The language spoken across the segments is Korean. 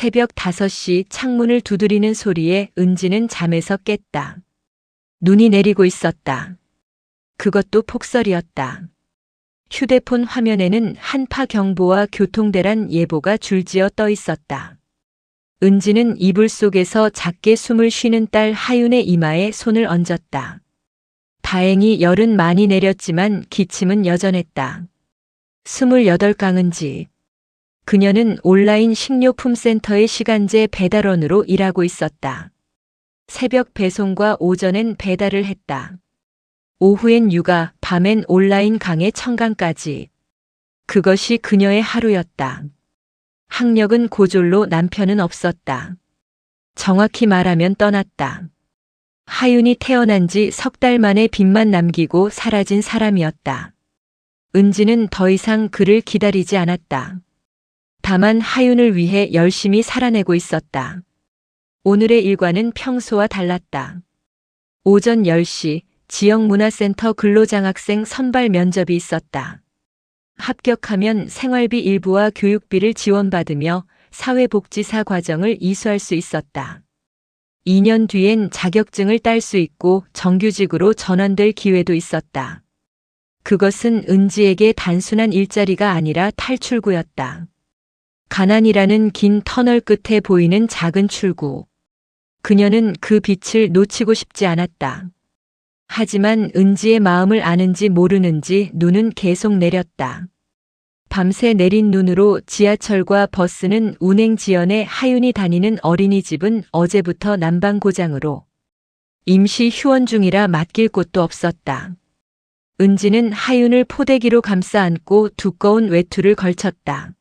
새벽 5시 창문을 두드리는 소리에 은지는 잠에서 깼다. 눈이 내리고 있었다. 그것도 폭설이었다. 휴대폰 화면에는 한파 경보와 교통대란 예보가 줄지어 떠 있었다. 은지는 이불 속에서 작게 숨을 쉬는 딸 하윤의 이마에 손을 얹었다. 다행히 열은 많이 내렸지만 기침은 여전했다. 28 은지. 그녀는 온라인 식료품센터의 시간제 배달원으로 일하고 있었다. 새벽 배송과 오전엔 배달을 했다. 오후엔 육아, 밤엔 온라인 강의 청강까지. 그것이 그녀의 하루였다. 학력은 고졸로 남편은 없었다. 정확히 말하면 떠났다. 하윤이 태어난 지 3달 만에 빚만 남기고 사라진 사람이었다. 은지는 더 이상 그를 기다리지 않았다. 다만 하윤을 위해 열심히 살아내고 있었다. 오늘의 일과는 평소와 달랐다. 오전 10시 지역문화센터 근로장학생 선발 면접이 있었다. 합격하면 생활비 일부와 교육비를 지원받으며 사회복지사 과정을 이수할 수 있었다. 2년 뒤엔 자격증을 딸 수 있고 정규직으로 전환될 기회도 있었다. 그것은 은지에게 단순한 일자리가 아니라 탈출구였다. 가난이라는 긴 터널 끝에 보이는 작은 출구. 그녀는 그 빛을 놓치고 싶지 않았다. 하지만 은지의 마음을 아는지 모르는지 눈은 계속 내렸다. 밤새 내린 눈으로 지하철과 버스는 운행 지연해 하윤이 다니는 어린이집은 어제부터 난방 고장으로 임시 휴원 중이라 맡길 곳도 없었다. 은지는 하윤을 포대기로 감싸 안고 두꺼운 외투를 걸쳤다.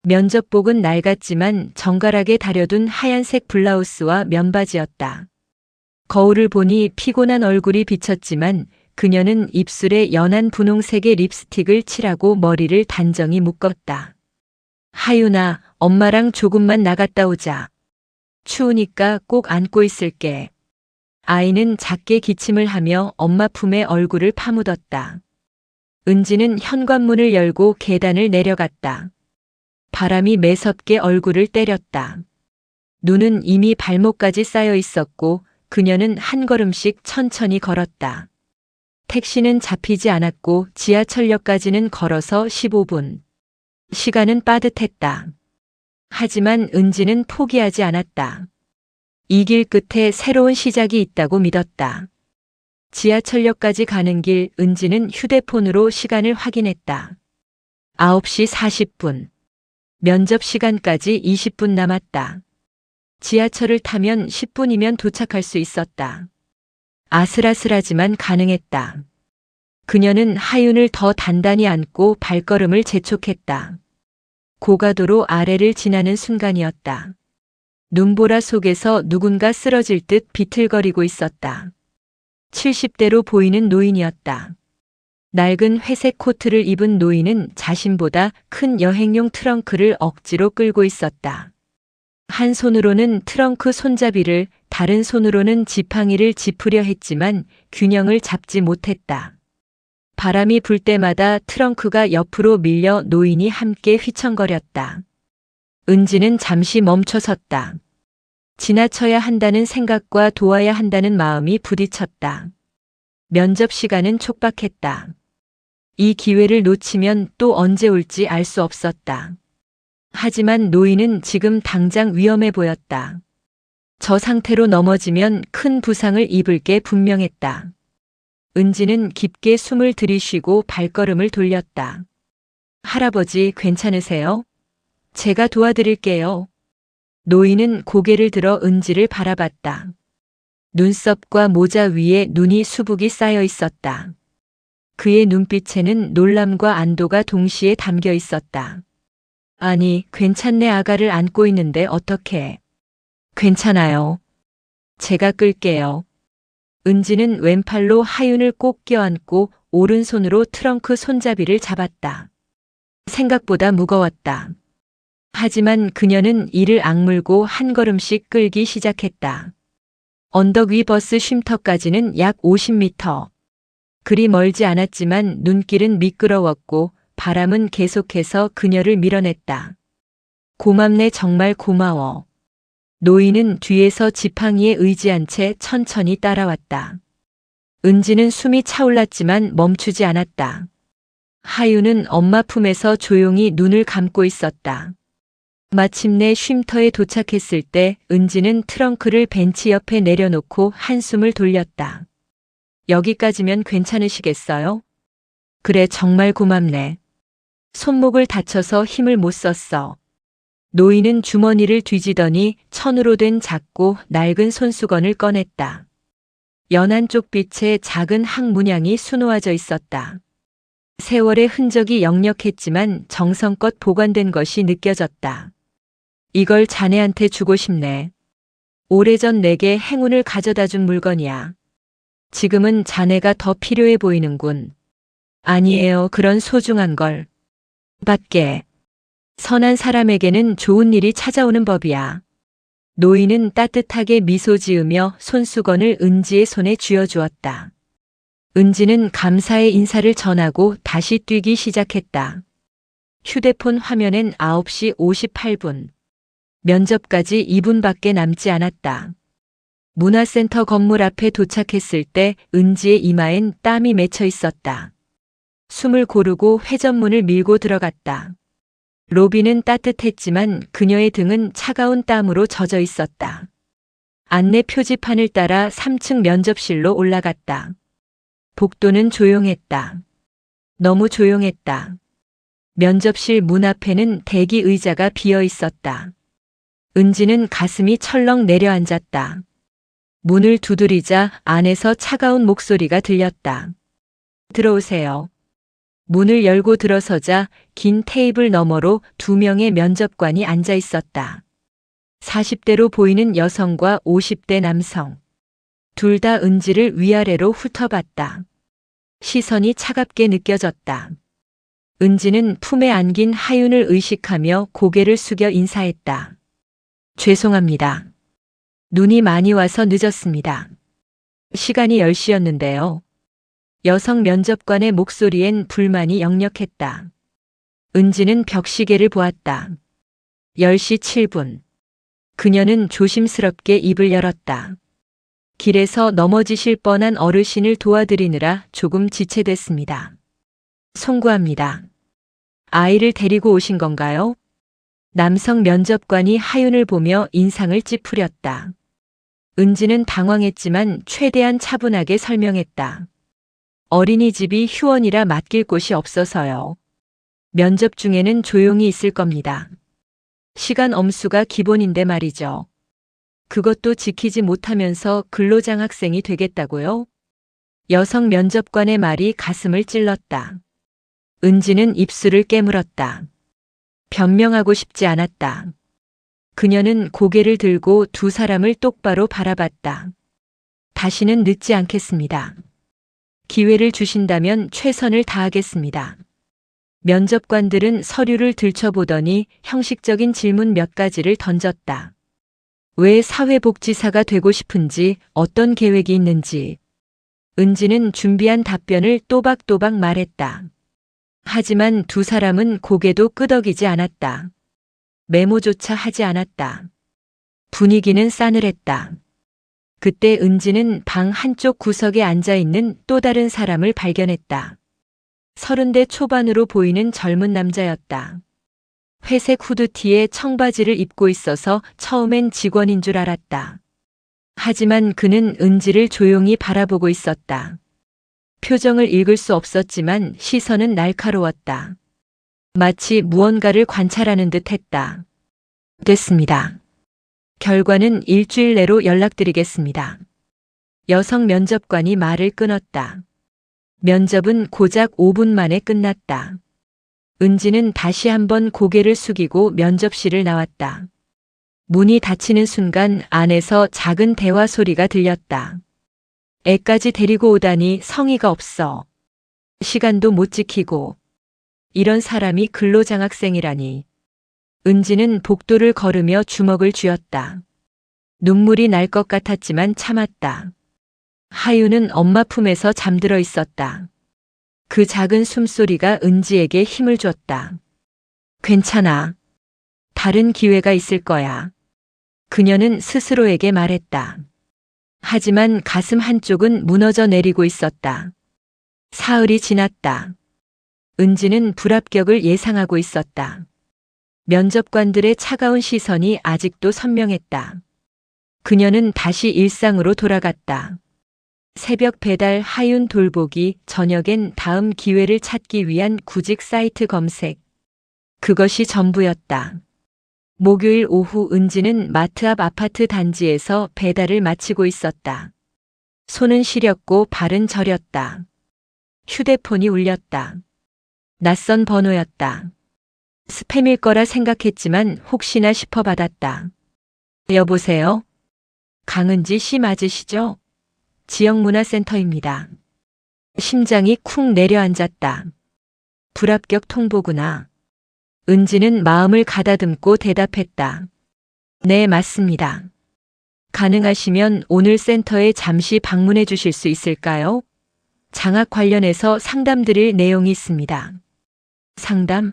면접복은 낡았지만 정갈하게 다려둔 하얀색 블라우스와 면바지였다. 거울을 보니 피곤한 얼굴이 비쳤지만 그녀는 입술에 연한 분홍색의 립스틱을 칠하고 머리를 단정히 묶었다. 하윤아, 엄마랑 조금만 나갔다 오자. 추우니까 꼭 안고 있을게. 아이는 작게 기침을 하며 엄마 품에 얼굴을 파묻었다. 은지는 현관문을 열고 계단을 내려갔다. 바람이 매섭게 얼굴을 때렸다. 눈은 이미 발목까지 쌓여 있었고 그녀는 한 걸음씩 천천히 걸었다. 택시는 잡히지 않았고 지하철역까지는 걸어서 15분. 시간은 빠듯했다. 하지만 은지는 포기하지 않았다. 이 길 끝에 새로운 시작이 있다고 믿었다. 지하철역까지 가는 길 은지는 휴대폰으로 시간을 확인했다. 9시 40분. 면접 시간까지 20분 남았다. 지하철을 타면 10분이면 도착할 수 있었다. 아슬아슬하지만 가능했다. 그녀는 하윤을 더 단단히 안고 발걸음을 재촉했다. 고가도로 아래를 지나는 순간이었다. 눈보라 속에서 누군가 쓰러질 듯 비틀거리고 있었다. 70대로 보이는 노인이었다. 낡은 회색 코트를 입은 노인은 자신보다 큰 여행용 트렁크를 억지로 끌고 있었다. 한 손으로는 트렁크 손잡이를, 다른 손으로는 지팡이를 짚으려 했지만 균형을 잡지 못했다. 바람이 불 때마다 트렁크가 옆으로 밀려 노인이 함께 휘청거렸다. 은지는 잠시 멈춰섰다. 지나쳐야 한다는 생각과 도와야 한다는 마음이 부딪혔다. 면접 시간은 촉박했다. 이 기회를 놓치면 또 언제 올지 알 수 없었다. 하지만 노인은 지금 당장 위험해 보였다. 저 상태로 넘어지면 큰 부상을 입을 게 분명했다. 은지는 깊게 숨을 들이쉬고 발걸음을 돌렸다. 할아버지 괜찮으세요? 제가 도와드릴게요. 노인은 고개를 들어 은지를 바라봤다. 눈썹과 모자 위에 눈이 수북이 쌓여 있었다. 그의 눈빛에는 놀람과 안도가 동시에 담겨 있었다. 아니, 괜찮네. 아가를 안고 있는데 어떡해. 괜찮아요. 제가 끌게요. 은지는 왼팔로 하윤을 꼭 껴안고 오른손으로 트렁크 손잡이를 잡았다. 생각보다 무거웠다. 하지만 그녀는 이를 악물고 한 걸음씩 끌기 시작했다. 언덕 위 버스 쉼터까지는 약 50m. 그리 멀지 않았지만 눈길은 미끄러웠고 바람은 계속해서 그녀를 밀어냈다. 고맙네, 정말 고마워. 노인은 뒤에서 지팡이에 의지한 채 천천히 따라왔다. 은지는 숨이 차올랐지만 멈추지 않았다. 하유는 엄마 품에서 조용히 눈을 감고 있었다. 마침내 쉼터에 도착했을 때 은지는 트렁크를 벤치 옆에 내려놓고 한숨을 돌렸다. 여기까지면 괜찮으시겠어요? 그래, 정말 고맙네. 손목을 다쳐서 힘을 못 썼어. 노인은 주머니를 뒤지더니 천으로 된 작고 낡은 손수건을 꺼냈다. 연한 쪽빛에 작은 항문양이 수놓아져 있었다. 세월의 흔적이 역력했지만 정성껏 보관된 것이 느껴졌다. 이걸 자네한테 주고 싶네. 오래전 내게 행운을 가져다 준 물건이야. 지금은 자네가 더 필요해 보이는군. 아니에요, 그런 소중한 걸. 받게. 선한 사람에게는 좋은 일이 찾아오는 법이야. 노인은 따뜻하게 미소 지으며 손수건을 은지의 손에 쥐어주었다. 은지는 감사의 인사를 전하고 다시 뛰기 시작했다. 휴대폰 화면엔 9시 58분. 면접까지 2분밖에 남지 않았다. 문화센터 건물 앞에 도착했을 때 은지의 이마엔 땀이 맺혀 있었다. 숨을 고르고 회전문을 밀고 들어갔다. 로비는 따뜻했지만 그녀의 등은 차가운 땀으로 젖어 있었다. 안내 표지판을 따라 3층 면접실로 올라갔다. 복도는 조용했다. 너무 조용했다. 면접실 문 앞에는 대기 의자가 비어 있었다. 은지는 가슴이 철렁 내려앉았다. 문을 두드리자 안에서 차가운 목소리가 들렸다. 들어오세요. 문을 열고 들어서자 긴 테이블 너머로 2명의 면접관이 앉아 있었다. 40대로 보이는 여성과 50대 남성. 둘 다 은지를 위아래로 훑어봤다. 시선이 차갑게 느껴졌다. 은지는 품에 안긴 하윤을 의식하며 고개를 숙여 인사했다. 죄송합니다. 눈이 많이 와서 늦었습니다. 시간이 10시였는데요. 여성 면접관의 목소리엔 불만이 역력했다. 은지는 벽시계를 보았다. 10시 7분. 그녀는 조심스럽게 입을 열었다. 길에서 넘어지실 뻔한 어르신을 도와드리느라 조금 지체됐습니다. 송구합니다. 아이를 데리고 오신 건가요? 남성 면접관이 하윤을 보며 인상을 찌푸렸다. 은지는 당황했지만 최대한 차분하게 설명했다. 어린이집이 휴원이라 맡길 곳이 없어서요. 면접 중에는 조용히 있을 겁니다. 시간 엄수가 기본인데 말이죠. 그것도 지키지 못하면서 근로장학생이 되겠다고요? 여성 면접관의 말이 가슴을 찔렀다. 은지는 입술을 깨물었다. 변명하고 싶지 않았다. 그녀는 고개를 들고 두 사람을 똑바로 바라봤다. 다시는 늦지 않겠습니다. 기회를 주신다면 최선을 다하겠습니다. 면접관들은 서류를 들춰보더니 형식적인 질문 몇 가지를 던졌다. 왜 사회복지사가 되고 싶은지, 어떤 계획이 있는지. 은지는 준비한 답변을 또박또박 말했다. 하지만 두 사람은 고개도 끄덕이지 않았다. 메모조차 하지 않았다. 분위기는 싸늘했다. 그때 은지는 방 한쪽 구석에 앉아있는 또 다른 사람을 발견했다. 30대 초반으로 보이는 젊은 남자였다. 회색 후드티에 청바지를 입고 있어서 처음엔 직원인 줄 알았다. 하지만 그는 은지를 조용히 바라보고 있었다. 표정을 읽을 수 없었지만 시선은 날카로웠다. 마치 무언가를 관찰하는 듯 했다. 됐습니다. 결과는 일주일 내로 연락드리겠습니다. 여성 면접관이 말을 끊었다. 면접은 고작 5분 만에 끝났다. 은지는 다시 한번 고개를 숙이고 면접실을 나왔다. 문이 닫히는 순간 안에서 작은 대화 소리가 들렸다. 애까지 데리고 오다니 성의가 없어. 시간도 못 지키고. 이런 사람이 근로장학생이라니. 은지는 복도를 걸으며 주먹을 쥐었다. 눈물이 날 것 같았지만 참았다. 하유는 엄마 품에서 잠들어 있었다. 그 작은 숨소리가 은지에게 힘을 줬다. 괜찮아. 다른 기회가 있을 거야. 그녀는 스스로에게 말했다. 하지만 가슴 한쪽은 무너져 내리고 있었다. 사흘이 지났다. 은지는 불합격을 예상하고 있었다. 면접관들의 차가운 시선이 아직도 선명했다. 그녀는 다시 일상으로 돌아갔다. 새벽 배달, 하윤 돌보기, 저녁엔 다음 기회를 찾기 위한 구직 사이트 검색. 그것이 전부였다. 목요일 오후 은지는 마트 앞 아파트 단지에서 배달을 마치고 있었다. 손은 시렸고 발은 저렸다. 휴대폰이 울렸다. 낯선 번호였다. 스팸일 거라 생각했지만 혹시나 싶어 받았다. 여보세요? 강은지 씨 맞으시죠? 지역문화센터입니다. 심장이 쿵 내려앉았다. 불합격 통보구나. 은지는 마음을 가다듬고 대답했다. 네, 맞습니다. 가능하시면 오늘 센터에 잠시 방문해 주실 수 있을까요? 장학 관련해서 상담드릴 내용이 있습니다. 상담?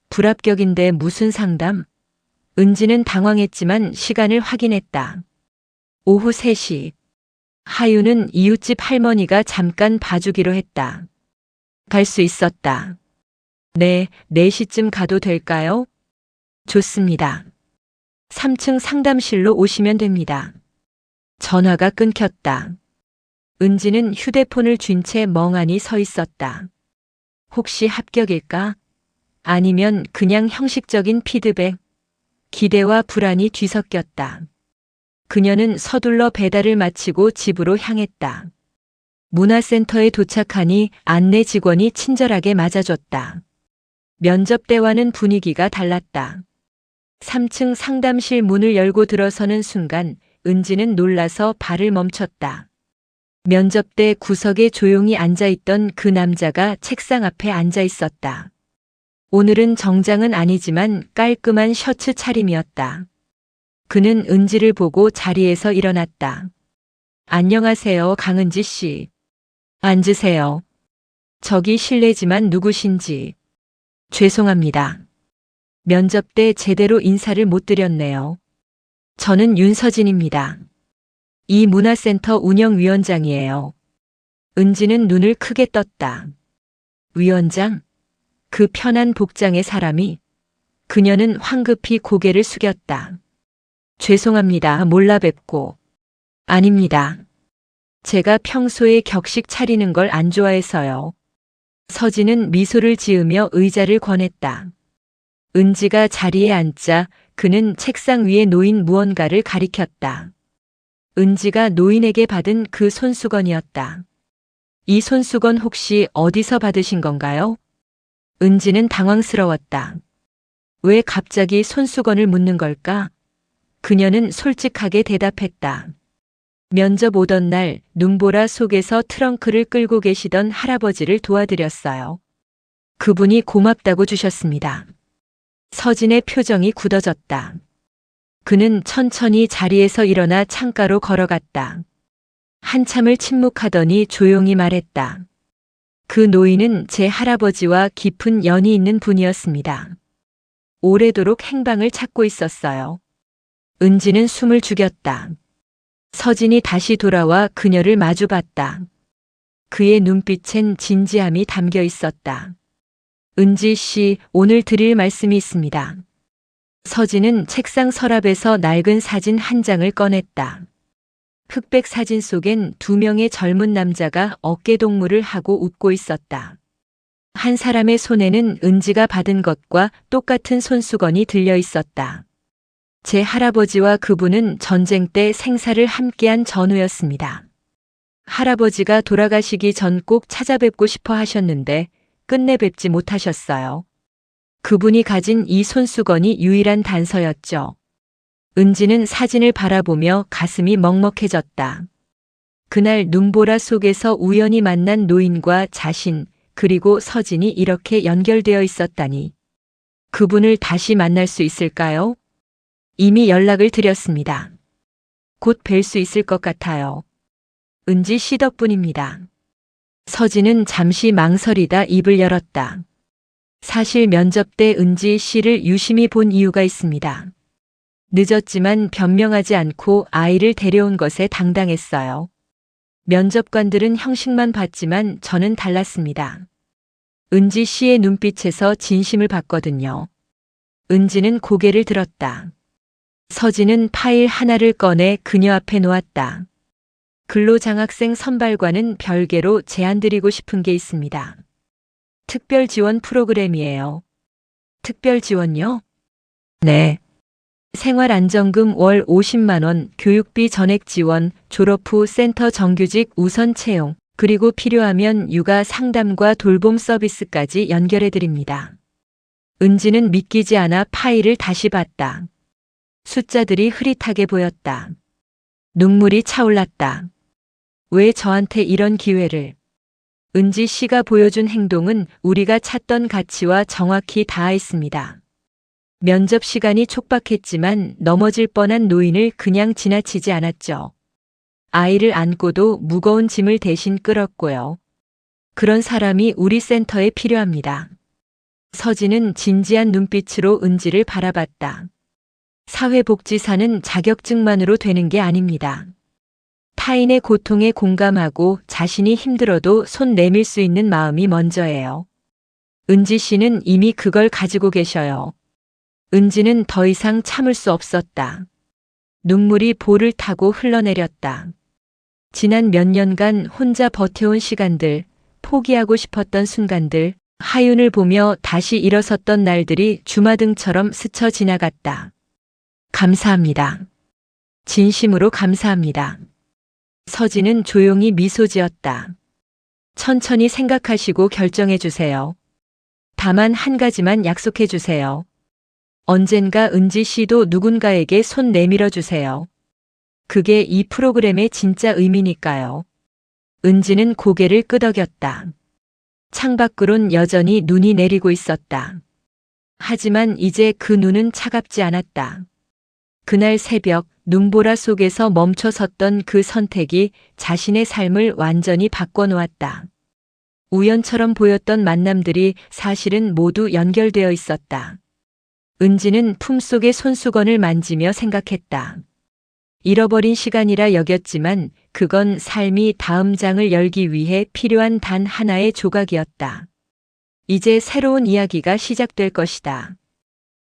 불합격인데 무슨 상담? 은지는 당황했지만 시간을 확인했다. 오후 3시. 하윤은 이웃집 할머니가 잠깐 봐주기로 했다. 갈 수 있었다. 네, 4시쯤 가도 될까요? 좋습니다. 3층 상담실로 오시면 됩니다. 전화가 끊겼다. 은지는 휴대폰을 쥔 채 멍하니 서 있었다. 혹시 합격일까? 아니면 그냥 형식적인 피드백? 기대와 불안이 뒤섞였다. 그녀는 서둘러 배달을 마치고 집으로 향했다. 문화센터에 도착하니 안내 직원이 친절하게 맞아줬다. 면접 때와는 분위기가 달랐다. 3층 상담실 문을 열고 들어서는 순간 은지는 놀라서 발을 멈췄다. 면접대 구석에 조용히 앉아있던 그 남자가 책상 앞에 앉아 있었다. 오늘은 정장은 아니지만 깔끔한 셔츠 차림이었다. 그는 은지를 보고 자리에서 일어났다. 안녕하세요, 강은지 씨. 앉으세요. 저기 실례지만 누구신지. 죄송합니다. 면접 때 제대로 인사를 못 드렸네요. 저는 윤서진입니다. 이 문화센터 운영위원장이에요. 은지는 눈을 크게 떴다. 위원장? 그 편한 복장의 사람이. 그녀는 황급히 고개를 숙였다. 죄송합니다. 몰라 뵙고. 아닙니다. 제가 평소에 격식 차리는 걸 안 좋아해서요. 서진은 미소를 지으며 의자를 권했다. 은지가 자리에 앉자 그는 책상 위에 놓인 무언가를 가리켰다. 은지가 노인에게 받은 그 손수건이었다. 이 손수건 혹시 어디서 받으신 건가요? 은지는 당황스러웠다. 왜 갑자기 손수건을 묻는 걸까? 그녀는 솔직하게 대답했다. 면접 오던 날 눈보라 속에서 트렁크를 끌고 계시던 할아버지를 도와드렸어요. 그분이 고맙다고 주셨습니다. 서진의 표정이 굳어졌다. 그는 천천히 자리에서 일어나 창가로 걸어갔다. 한참을 침묵하더니 조용히 말했다. 그 노인은 제 할아버지와 깊은 연이 있는 분이었습니다. 오래도록 행방을 찾고 있었어요. 은지는 숨을 죽였다. 서진이 다시 돌아와 그녀를 마주봤다. 그의 눈빛엔 진지함이 담겨 있었다. 은지 씨, 오늘 드릴 말씀이 있습니다. 서진은 책상 서랍에서 낡은 사진 한 장을 꺼냈다. 흑백 사진 속엔 2명의 젊은 남자가 어깨동무를 하고 웃고 있었다. 한 사람의 손에는 은지가 받은 것과 똑같은 손수건이 들려 있었다. 제 할아버지와 그분은 전쟁 때 생사를 함께한 전우였습니다. 할아버지가 돌아가시기 전 꼭 찾아뵙고 싶어 하셨는데 끝내 뵙지 못하셨어요. 그분이 가진 이 손수건이 유일한 단서였죠. 은지는 사진을 바라보며 가슴이 먹먹해졌다. 그날 눈보라 속에서 우연히 만난 노인과 자신, 그리고 서진이 이렇게 연결되어 있었다니. 그분을 다시 만날 수 있을까요? 이미 연락을 드렸습니다. 곧 뵐 수 있을 것 같아요. 은지 씨 덕분입니다. 서진은 잠시 망설이다 입을 열었다. 사실 면접 때 은지 씨를 유심히 본 이유가 있습니다. 늦었지만 변명하지 않고 아이를 데려온 것에 당당했어요. 면접관들은 형식만 봤지만 저는 달랐습니다. 은지 씨의 눈빛에서 진심을 봤거든요. 은지는 고개를 들었다. 서진은 파일 하나를 꺼내 그녀 앞에 놓았다. 근로장학생 선발과는 별개로 제안드리고 싶은 게 있습니다. 특별 지원 프로그램이에요. 특별 지원요? 네. 생활안정금 월 50만 원, 교육비 전액 지원, 졸업 후 센터 정규직 우선 채용, 그리고 필요하면 육아 상담과 돌봄 서비스까지 연결해 드립니다. 은지는 믿기지 않아 파일을 다시 봤다. 숫자들이 흐릿하게 보였다. 눈물이 차올랐다. 왜 저한테 이런 기회를? 은지 씨가 보여준 행동은 우리가 찾던 가치와 정확히 닿아있습니다. 면접 시간이 촉박했지만 넘어질 뻔한 노인을 그냥 지나치지 않았죠. 아이를 안고도 무거운 짐을 대신 끌었고요. 그런 사람이 우리 센터에 필요합니다. 서진은 진지한 눈빛으로 은지를 바라봤다. 사회복지사는 자격증만으로 되는 게 아닙니다. 타인의 고통에 공감하고 자신이 힘들어도 손 내밀 수 있는 마음이 먼저예요. 은지 씨는 이미 그걸 가지고 계셔요. 은지는 더 이상 참을 수 없었다. 눈물이 볼을 타고 흘러내렸다. 지난 몇 년간 혼자 버텨온 시간들, 포기하고 싶었던 순간들, 하윤을 보며 다시 일어섰던 날들이 주마등처럼 스쳐 지나갔다. 감사합니다. 진심으로 감사합니다. 서진은 조용히 미소 지었다. 천천히 생각하시고 결정해 주세요. 다만 한 가지만 약속해 주세요. 언젠가 은지 씨도 누군가에게 손 내밀어 주세요. 그게 이 프로그램의 진짜 의미니까요. 은지는 고개를 끄덕였다. 창밖으론 여전히 눈이 내리고 있었다. 하지만 이제 그 눈은 차갑지 않았다. 그날 새벽 눈보라 속에서 멈춰 섰던 그 선택이 자신의 삶을 완전히 바꿔놓았다. 우연처럼 보였던 만남들이 사실은 모두 연결되어 있었다. 은지는 품속의 손수건을 만지며 생각했다. 잃어버린 시간이라 여겼지만 그건 삶이 다음 장을 열기 위해 필요한 단 하나의 조각이었다. 이제 새로운 이야기가 시작될 것이다.